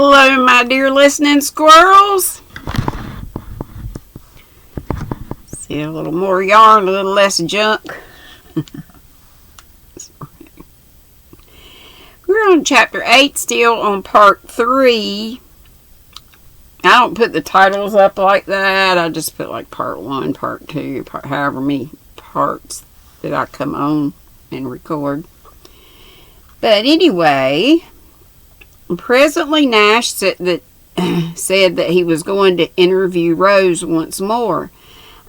Hello, my dear listening squirrels. See, a little more yarn, a little less junk. We're on chapter 8 still on part 3. I don't put the titles up like that. I just put like part 1, part 2, however many parts that I come on and record. But anyway, presently Nash said that he was going to interview Rose once more.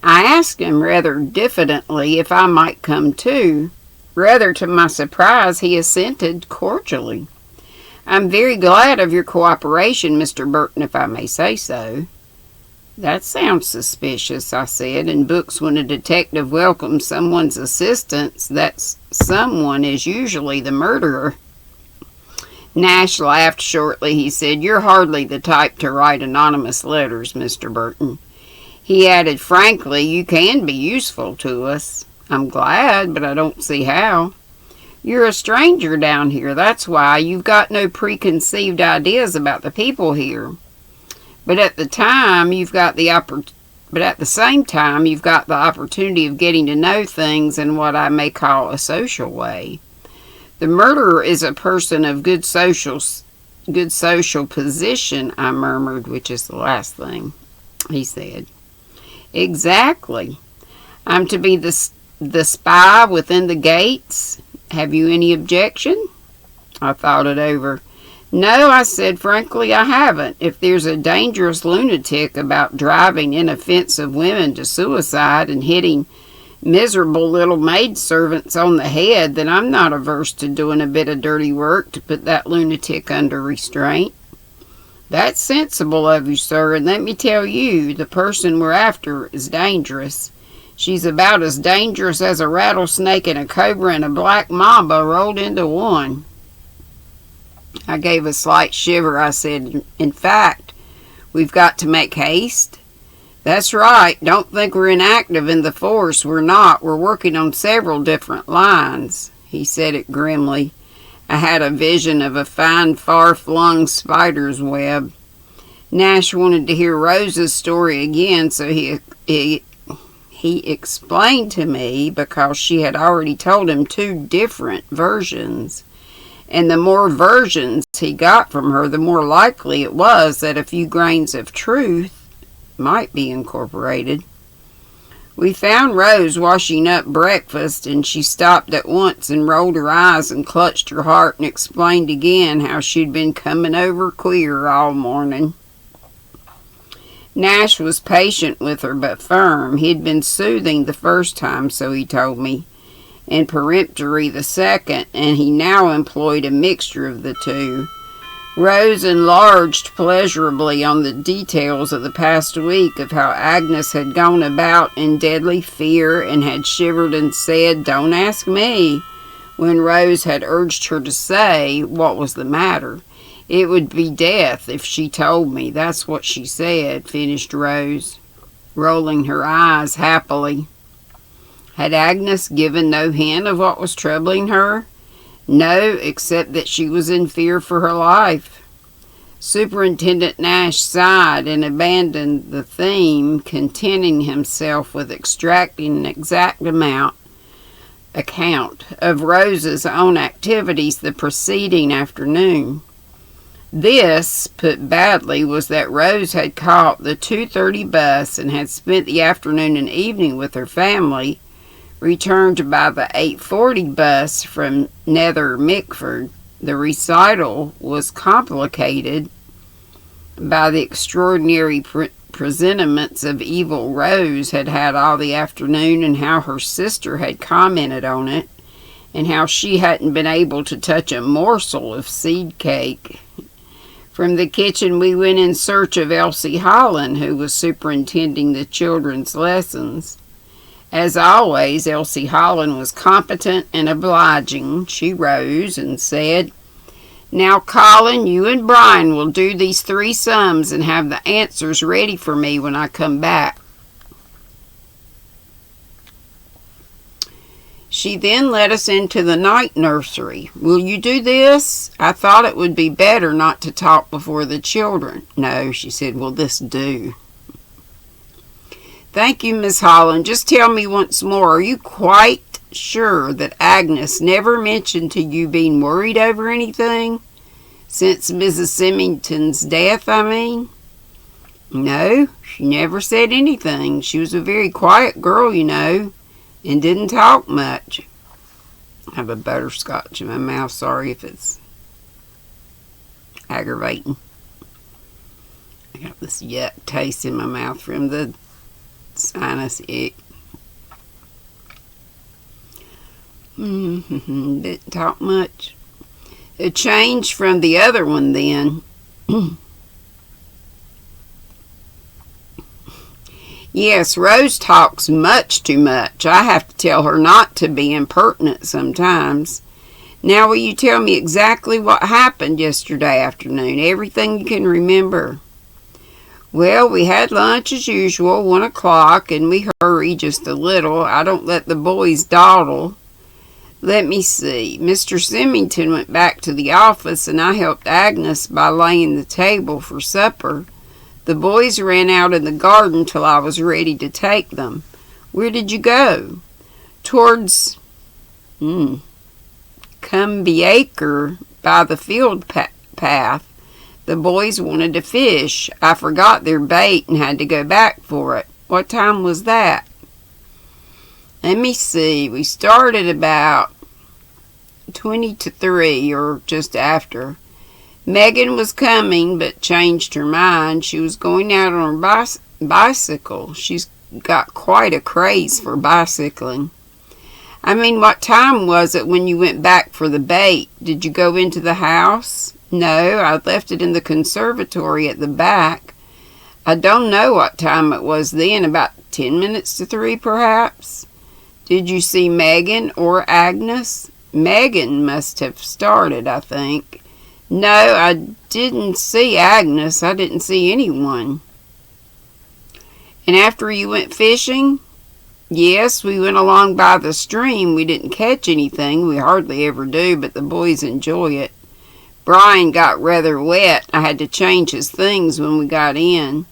I asked him rather diffidently if I might come too. Rather to my surprise, he assented cordially. "I'm very glad of your cooperation, Mr. Burton, if I may say so." "That sounds suspicious," I said. "In books, when a detective welcomes someone's assistance, that someone is usually the murderer." Nash laughed shortly. He said, "You're hardly the type to write anonymous letters, Mr. Burton." He added, "Frankly, you can be useful to us." "I'm glad, but I don't see how." "You're a stranger down here, that's why. You've got no preconceived ideas about the people here. But at the same time, you've got the opportunity of getting to know things in what I may call a social way. The murderer is a person of good social position," I murmured, which is the last thing he said. "Exactly. I'm to be the spy within the gates. Have you any objection?" I thought it over. "No," I said frankly, "I haven't. If there's a dangerous lunatic about driving inoffensive women to suicide and hitting miserable little maidservants on the head, then I'm not averse to doing a bit of dirty work to put that lunatic under restraint." "That's sensible of you, sir, and let me tell you, the person we're after is dangerous. She's about as dangerous as a rattlesnake and a cobra and a black mamba rolled into one." I gave a slight shiver. I said, "In fact, we've got to make haste?" "That's right. Don't think we're inactive in the force. We're not. We're working on several different lines." He said it grimly. I had a vision of a fine, far-flung spider's web. Nash wanted to hear Rose's story again, so he explained to me, because she had already told him 2 different versions. And the more versions he got from her, the more likely it was that a few grains of truth might be incorporated. We found Rose washing up breakfast, and she stopped at once and rolled her eyes and clutched her heart and explained again how she'd been coming over queer all morning. Nash was patient with her, but firm. He'd been soothing the first time, so he told me, and peremptory the second, and he now employed a mixture of the two. Rose enlarged pleasurably on the details of the past week, of how Agnes had gone about in deadly fear and had shivered and said, "Don't ask me," when Rose had urged her to say what was the matter. "It would be death if she told me. That's what she said," finished Rose, rolling her eyes happily. Had Agnes given no hint of what was troubling her? No, except that she was in fear for her life. Superintendent Nash sighed and abandoned the theme, contenting himself with extracting an exact account of Rose's own activities the preceding afternoon. This, put badly, was that Rose had caught the 2:30 bus and had spent the afternoon and evening with her family, returned by the 8:40 bus from Nether Mickford. The recital was complicated by the extraordinary presentiments of evil Rose had had all the afternoon, and how her sister had commented on it, and how she hadn't been able to touch a morsel of seed cake. From the kitchen we went in search of Elsie Holland, who was superintending the children's lessons. As always, Elsie Holland was competent and obliging. She rose and said, "Now, Colin, you and Brian will do these 3 sums and have the answers ready for me when I come back." She then led us into the night nursery. Will you do this? I thought it would be better not to talk before the children. No, she said, will this do? Thank you, Miss Holland. Just tell me once more, are you quite sure that Agnes never mentioned to you being worried over anything? Since Mrs. Symington's death, I mean? No, she never said anything. She was a very quiet girl, you know, and didn't talk much. I have a butterscotch in my mouth. Sorry if it's aggravating. I got this yuck taste in my mouth from the sinus ick. Didn't talk much. A change from the other one then. Yes, Rose talks much too much. I have to tell her not to be impertinent sometimes. Now, will you tell me exactly what happened yesterday afternoon? Everything you can remember. Well, we had lunch as usual, 1 o'clock, and we hurry just a little. I don't let the boys dawdle. Let me see. Mr. Symington went back to the office, and I helped Agnes by laying the table for supper. The boys ran out in the garden till I was ready to take them. Where did you go? Towards Cumbiacre by the field path. The boys wanted to fish. I forgot their bait and had to go back for it. What time was that? Let me see. We started about 20 to 3 or just after. Megan was coming but changed her mind. She was going out on her bicycle. She's got quite a craze for bicycling. I mean, what time was it when you went back for the bait? Did you go into the house? No, I left it in the conservatory at the back. I don't know what time it was then, about 10 minutes to 3 perhaps. Did you see Megan or Agnes? Megan must have started, I think. No, I didn't see Agnes. I didn't see anyone. And after you went fishing? Yes, we went along by the stream. We didn't catch anything. We hardly ever do, but the boys enjoy it. Brian got rather wet. I had to change his things when we got in.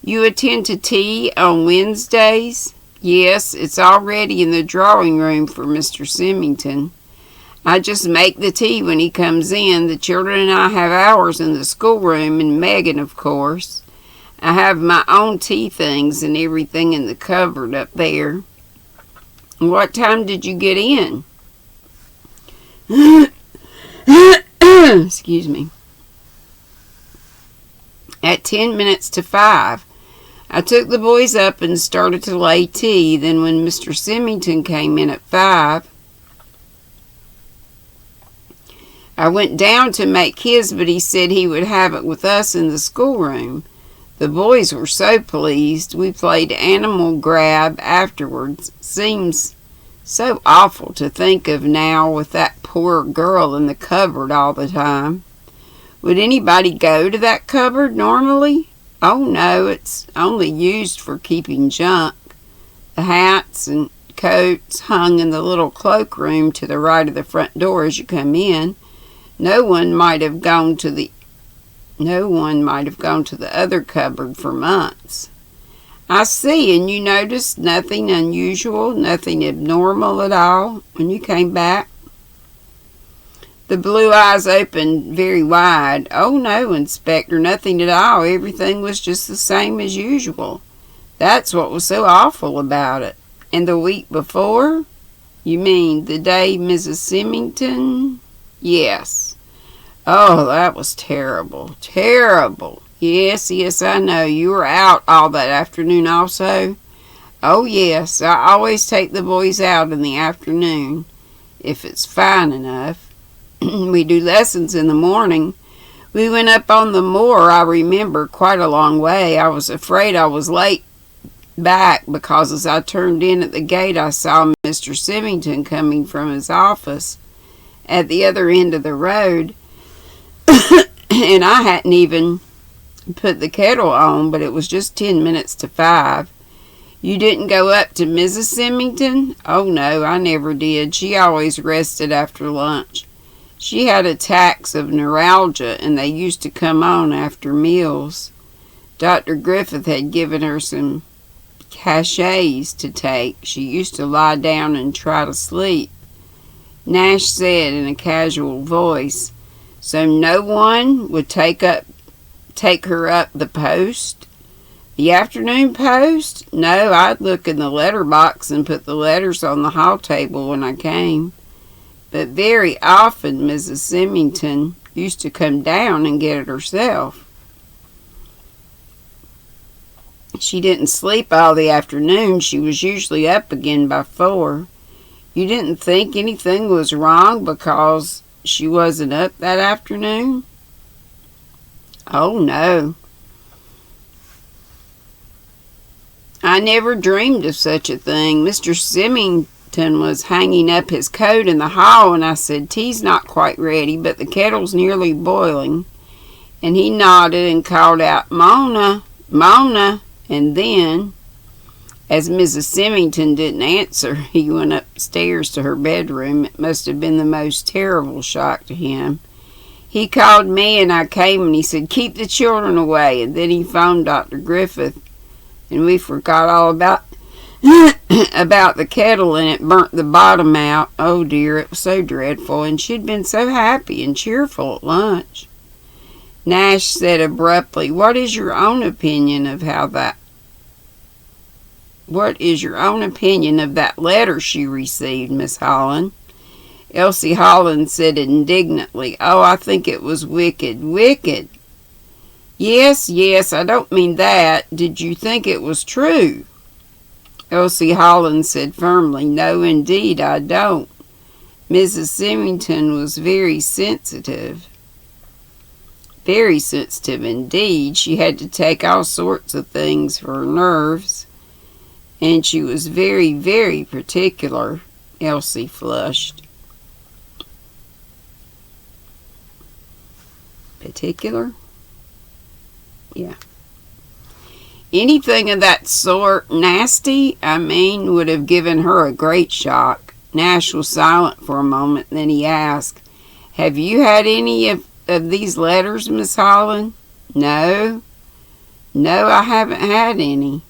You attend to tea on Wednesdays? Yes, it's all ready in the drawing room for Mr. Symington. I just make the tea when he comes in. The children and I have ours in the schoolroom, and Megan, of course. I have my own tea things and everything in the cupboard up there. What time did you get in? Excuse me. At 10 minutes to 5. I took the boys up and started to lay tea. Then when Mr. Symington came in at 5, I went down to make his, but he said he would have it with us in the schoolroom. The boys were so pleased. We played animal grab afterwards. Seems so awful to think of now with that poor girl in the cupboard all the time. Would anybody go to that cupboard normally? Oh no, it's only used for keeping junk. The hats and coats hung in the little cloakroom to the right of the front door as you come in. No one might have gone to the other cupboard for months. I see, and you noticed nothing unusual, nothing abnormal at all when you came back? The blue eyes opened very wide. Oh no, Inspector, nothing at all. Everything was just the same as usual. That's what was so awful about it. And the week before? You mean the day Mrs. Symington? Yes. Oh, that was terrible. Terrible. Yes, I know. You were out all that afternoon also? Oh, yes. I always take the boys out in the afternoon, if it's fine enough. We do lessons in the morning. We went up on the moor, I remember, quite a long way. I was afraid I was late back because as I turned in at the gate, I saw Mr. Symington coming from his office at the other end of the road. And I hadn't even put the kettle on, but it was just 10 minutes to 5. You didn't go up to Mrs. Symington? Oh, no, I never did. She always rested after lunch. She had attacks of neuralgia, and they used to come on after meals. Dr. Griffith had given her some cachets to take. She used to lie down and try to sleep. Nash said in a casual voice, "So no one would take her up the post? The afternoon post? No, I'd look in the letter box and put the letters on the hall table when I came. But very often Mrs. Symington used to come down and get it herself. She didn't sleep all the afternoon. She was usually up again by 4. You didn't think anything was wrong because she wasn't up that afternoon?" "Oh, no. I never dreamed of such a thing. Mr. Symington was hanging up his coat in the hall, and I said, 'Tea's not quite ready, but the kettle's nearly boiling.' And he nodded and called out, 'Mona, Mona.' And then, as Mrs. Symington didn't answer, he went upstairs to her bedroom. It must have been the most terrible shock to him. He called me, and I came, and he said, 'Keep the children away.' And then he phoned Dr. Griffith, and we forgot all about about the kettle, and it burnt the bottom out. Oh, dear, it was so dreadful, and she'd been so happy and cheerful at lunch." Nash said abruptly, What is your own opinion of that letter she received, Miss Holland?" Elsie Holland said indignantly, "Oh, I think it was wicked." "Wicked?" Yes, I don't mean that. Did you think it was true?" Elsie Holland said firmly, "No, indeed, I don't. Mrs. Symington was very sensitive. Very sensitive indeed. She had to take all sorts of things for her nerves. And she was very, very particular." Elsie flushed. Particular? Yeah. "Anything of that sort nasty, would have given her a great shock." Nash was silent for a moment, then he asked, "Have you had any of these letters, Miss Holland?" No, I haven't had any."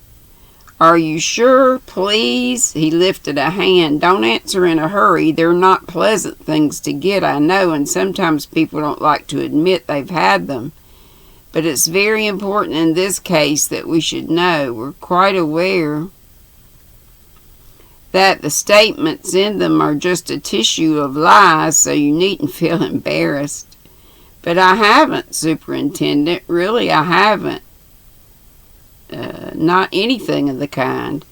"Are you sure? Please." He lifted a hand. "Don't answer in a hurry. They're not pleasant things to get, I know, and sometimes people don't like to admit they've had them. But it's very important in this case that we should know. We're quite aware that the statements in them are just a tissue of lies, so you needn't feel embarrassed." "But I haven't, Superintendent. Really, I haven't. Not anything of the kind."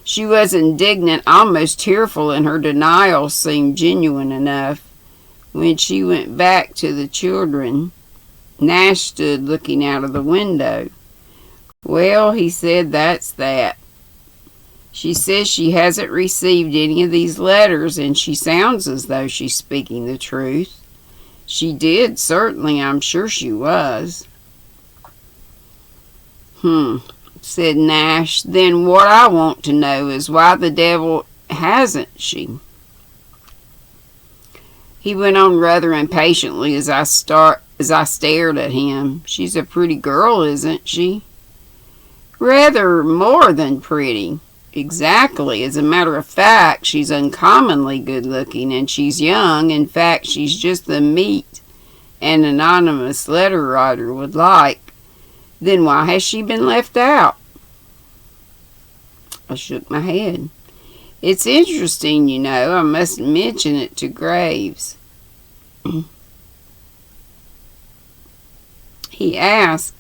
She was indignant, almost tearful, and her denial seemed genuine enough. When she went back to the children, Nash stood looking out of the window. "Well," he said, "that's that. She says she hasn't received any of these letters, and she sounds as though she's speaking the truth." "She did, certainly. I'm sure she was." Said Nash. "Then what I want to know is why the devil hasn't she?" He went on rather impatiently as I stared at him. "She's a pretty girl, isn't she?" "Rather more than pretty." "Exactly. As a matter of fact, she's uncommonly good-looking, and she's young. In fact, she's just the meat an anonymous letter writer would like." "Then why has she been left out?" I shook my head. "It's interesting, you know. I must mention it to Graves." He asked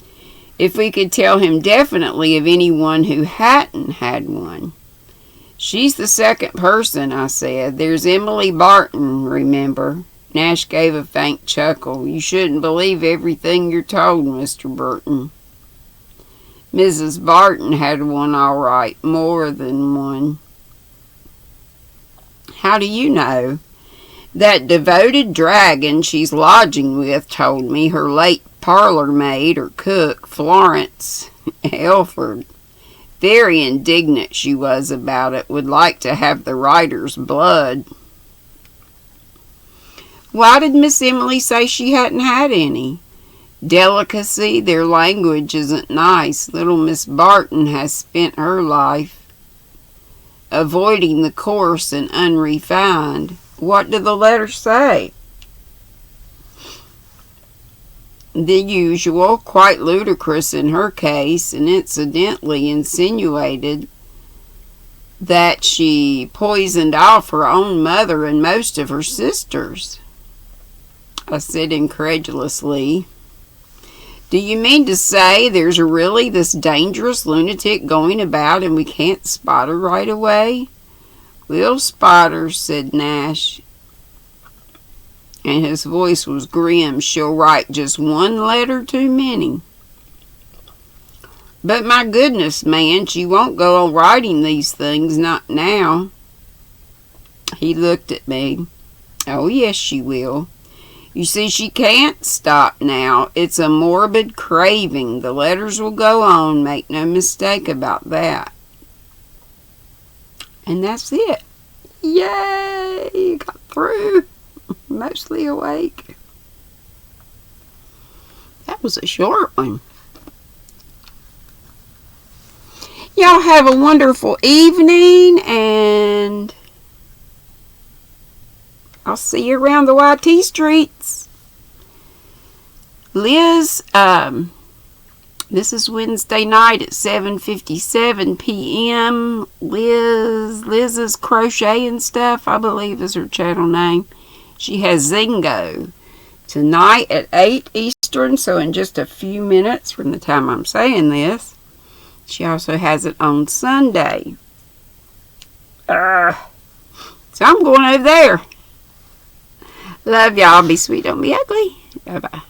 if we could tell him definitely of anyone who hadn't had one. "She's the second person," I said. "There's Emily Barton, remember." Nash gave a faint chuckle. "You shouldn't believe everything you're told, Mr. Burton." "Mrs. Barton had one, all right. More than one." "How do you know?" "That devoted dragon she's lodging with told me. Her late parlor maid or cook, Florence Elford, Very indignant she was about it. Would like to have the writer's blood. Why did Miss Emily say she hadn't had any? Delicacy, their language isn't nice. Little Miss Barton has spent her life avoiding the coarse and unrefined. What do the letters say? The usual, quite ludicrous in her case, and incidentally insinuated that she poisoned off her own mother and most of her sisters. I said incredulously, do you mean to say there's really this dangerous lunatic going about and we can't spot her right away? We'll spot her, said Nash, and his voice was grim. She'll write just one letter too many. But my goodness, man, she won't go on writing these things, not now. He looked at me. Oh, yes, she will. You see, she can't stop now. It's a morbid craving. The letters will go on. Make no mistake about that. And that's it. Yay! Got through. Mostly awake. That was a short one. Y'all have a wonderful evening, and I'll see you around the YT streets. Liz, this is Wednesday night at 7:57 p.m. Liz's Crochet and Stuff, I believe is her channel name. She has Zingo tonight at 8 Eastern, so in just a few minutes from the time I'm saying this. She also has it on Sunday. So I'm going over there. Love y'all. Be sweet, don't be ugly. Bye-bye.